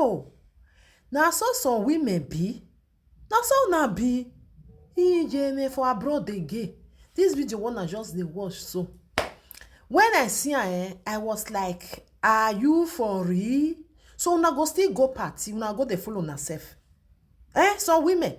people. Now so some women be. Now so now be. Me for abroad they gay. This video one I just dey watch so. When I see her, I was like, are you for real? So una go still go party, una go dey follow una sef. Some women.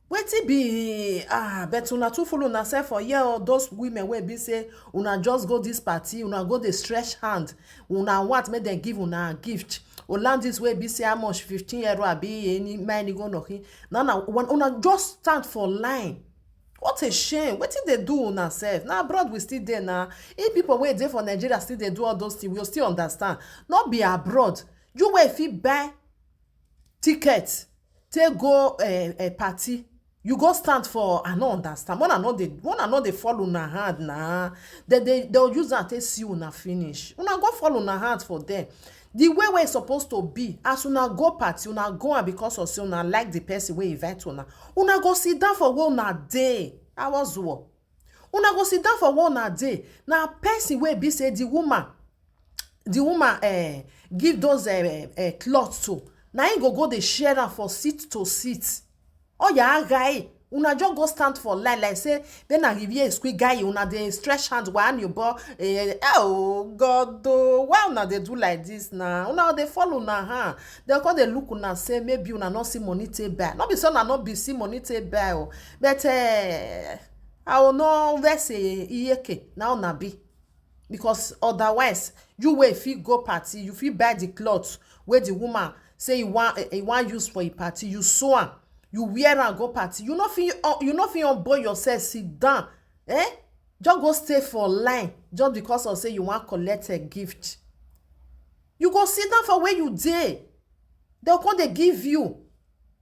Wetin be but una too follow una sef for here or those women wey be say una just go this party, una go dey stretch hand, una want make dem give una gift. Land this way be say how much 15 euro abi any money go knock. Now una just stand for line. What a shame. Wetin dey do una sef? Now abroad we still there now. If people wey dey for Nigeria still dey do all those things, we still understand. Not be abroad. You wey fit buy ticket, take go a party. You go stand for, I no understand. One another they follow una hand na. They'll use that to see una finish. Una go follow una hand for them. The way it's supposed to be, as una go party, una go and because of say una like the person wey invite una. Una go sit down for one una day. I was what? Una go sit down for one una day. Now person wey be say the woman give those clothes to. Now you go dey share am for seat to seat. Oh yeah, guy. Una just go stand for line like say then I give you a squeak guy. Una dey stretch hands one you boy. Oh God, why una dey do like this now? Una dey follow una hand. They come dey look una say maybe una not see money take buy. Not be so una not be see money take buy. But I will not vex iyeke now una be. Because otherwise you will fit go party, you fit buy the clothes where the woman say you want use for a party, you sew am. You wear and go party. You not feel on board yourself, sit down. Just go stay for line just because of say you want collect a gift. You go sit down for where you dey. They'll come they give you.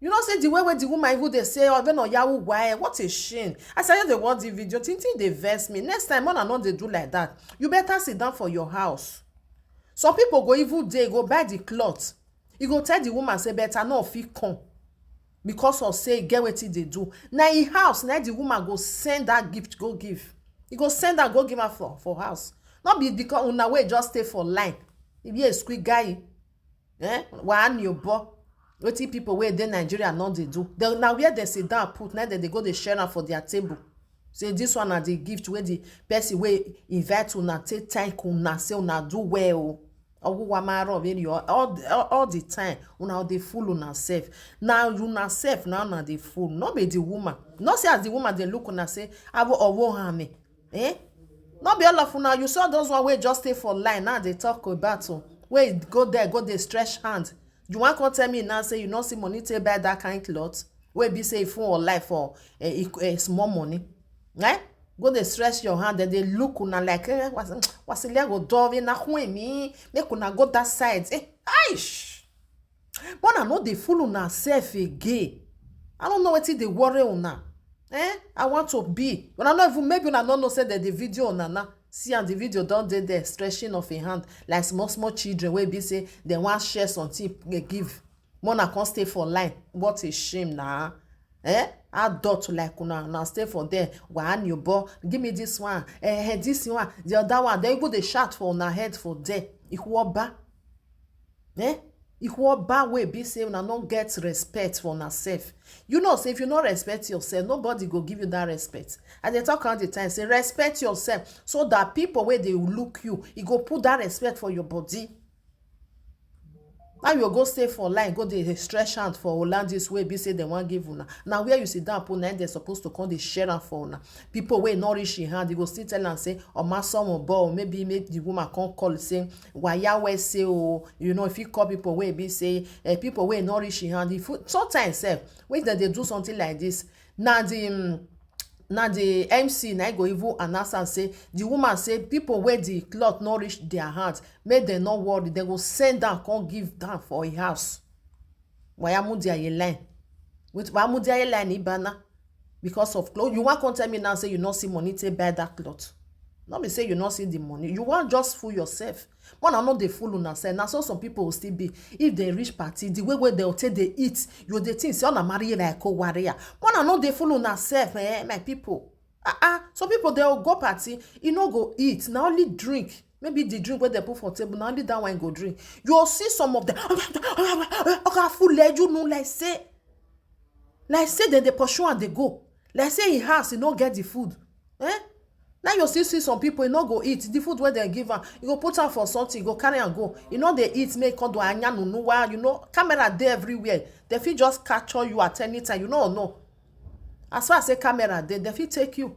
You know say the way where the woman even they say, oh, no, Yahoo, why? What a shame. I said they watch the video, thinking they vex me. Next time, when I know they do like that, you better sit down for your house. Some people go even they go buy the clothes. You go tell the woman say better no fit come. Because of say get wetin they do. Now in house, now the woman go send that gift, go give. You go send that, go give her for house. Not be because una way just stay for line. If you a squeak guy, one your boy. Wetin people wey dey Nigeria not they do. Now where they sit down put, now they go they share am for their table. Say this one are the gift where the person wey invite una take thank una say una do well. All the time una dey fool una self. Now una self now na dey fool. Not be the woman. Not say as the woman they look una say I will harm me. Not be all of una. You saw those one wey just stay for line now they talk about where go there go they stretch hand. You want to tell me now say you not see money to buy that kind of cloth where be say phone or life for a small money, right? Go they stretch your hand and they look una like what's a go dove na me make una go that side. Aish. But I know they fool una self again. I don't know what they worry una. I want to be. But I know even maybe una don't know say that the video na see and the video don't dey there stretching of a hand like small children where be say they want share something they give. Mona can't stay for line. What a shame now. Adult like una stay for there. One you boy, give me this one. This one, the other one. They go they shout for una head for there. Ikwoba. Ikwoba way be say una not get respect for una self. You know, say if you not respect yourself, nobody go give you that respect. And they talk all the time, say respect yourself so that people where they will look you, you go put that respect for your body. Now you go stay for line, go the stretch hand for land this way, be say they want give una. Now where you sit down, put nine, they're supposed to come the share hand for una. People wey not reach in hand, they go still tell and say, or my son or boy, maybe make the woman come call say, why Yahweh say, oh, you know, if you call people wey be say, people wey not reach in hand, if sometimes when they do something like this, now the MC na go even announce and say the woman say people where the cloth not reach their hands, make them not worry, they go send down, come give down for a house. Why amu dia line? With amu dia line ibana because of clothes. You want to tell me now say you not see money to buy that cloth. Not be say you not see the money. You want just fool yourself. One are not the fool on say. Now so some people will still be if they reach party the way where they'll take they eat. You the thing say on a marry like a warrior. One are not the fool on self, my people. Some people they'll go party, you know go eat, now only drink. maybe the drink where they put for table, now only that one go drink. You'll see some of them, okay, full leg, you know, like say then they pursue and they go. Like say in house, he no get the food. Now you still see some people, you no go eat the food where they give her. You go put her for something, you go carry and go. You know they eat, make do anya nunuwa. You know camera there everywhere. They fit just capture you at any time. You know or no? As far as say camera there, they fit take you.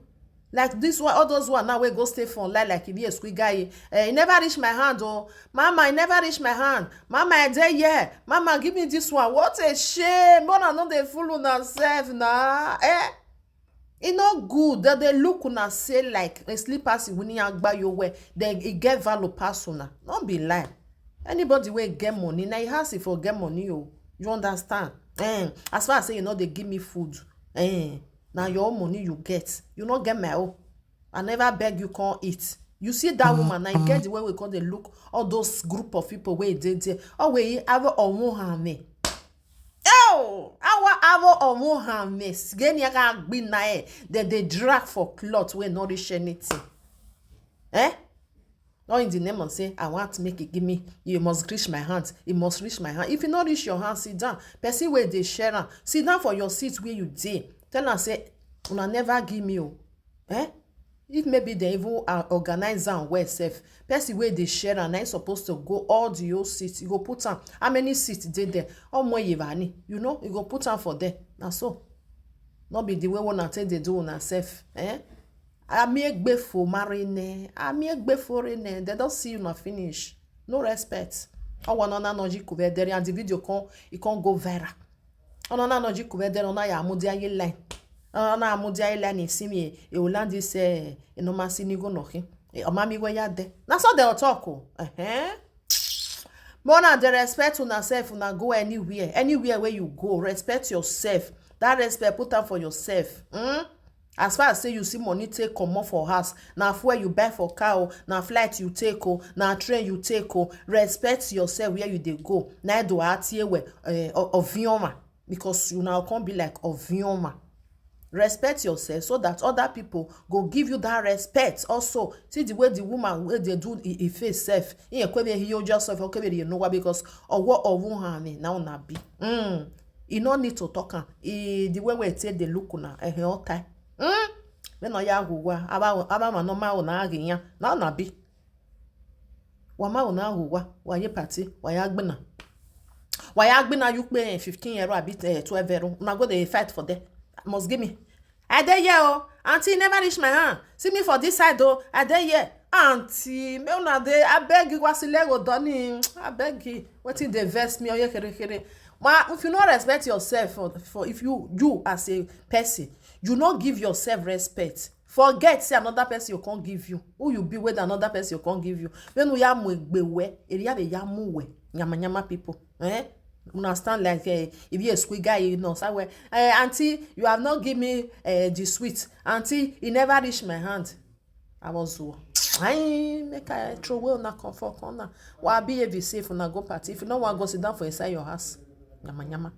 Like this one, all those one now we go stay for online like if be a squid guy. He never reach my hand, oh mama, I never reach my hand. Mama, I dey here. Mama, give me this one. What a shame. But I know they fool on self now. It not good that they look una say like a sleepers when you agba your way. Then it get value persona. Don't be lie. Anybody will get money. Now it has if for get money, oh. You understand? As far as say you know they give me food. Now your own money you get. You not get my own. I never beg you can't eat. You see that woman now you get the way we call they look all those group of people where they there. Oh we have a me. Oh, our omo miss. Geni aga gbina that they drag for cloth where nourish anything. Not in the name of say, I want to make it give me. You must reach my hands. You must reach my hand. If you not reach your hand, sit down. Person where they share. Sit down for your seat where you dey. Tell her say, una never give me. If maybe they even organize and well safe. Person where they share and I supposed to go all the old seats. You go put on how many seats they there? How more you know, you go put on for them. Now so. Not be the way one take they do on self. I make before marine. I make before rene. They don't see you not finish. No respect. I want on energy cover there and the video it can't go viral. On energy cover there on ya mudia line. Na amudia line in simi e olandi se e no masini go noki. O mami go ya de. Na so they talk o. More than the respect on yourself, una go anywhere. Anywhere where you go, respect yourself. That respect put up for yourself. As far as say you see money take come off for house, now fuel you buy for car, now flight you take, now train you take, respect yourself where you dey go. Now do atie we ovioma because you now can't be like ovioma. Respect yourself so that other people go give you that respect. Also, see the way the woman where they do it face self. In a kwebe he yourself okay you know why because or what or won now na be. You no need to talk the way we take the look na all time. When I yaguwa aba manoma ona aginya na na bi wama ona huwa waye party wayagbena you pay 15 euro a bit 12 euro na go dey fight for them must give me I dey here oh auntie never reach my hand see me for this side oh I dey here auntie me una dey abeg you wasile go doni abeg you wetin dey vex me oye kere ma if you no respect yourself for if you as a person you not give yourself respect. Forget say another person you can't give you. Who you be with another person you can't give you. When we are we area be yamu nyama people. Understand like if you a squid guy, you know somewhere. Auntie, you have not give me the sweet. Auntie, he never reached my hand. I was I make I throw away na comfort corner. Why behave safe when I go party? If you don't want to go sit down for inside your house, nyama.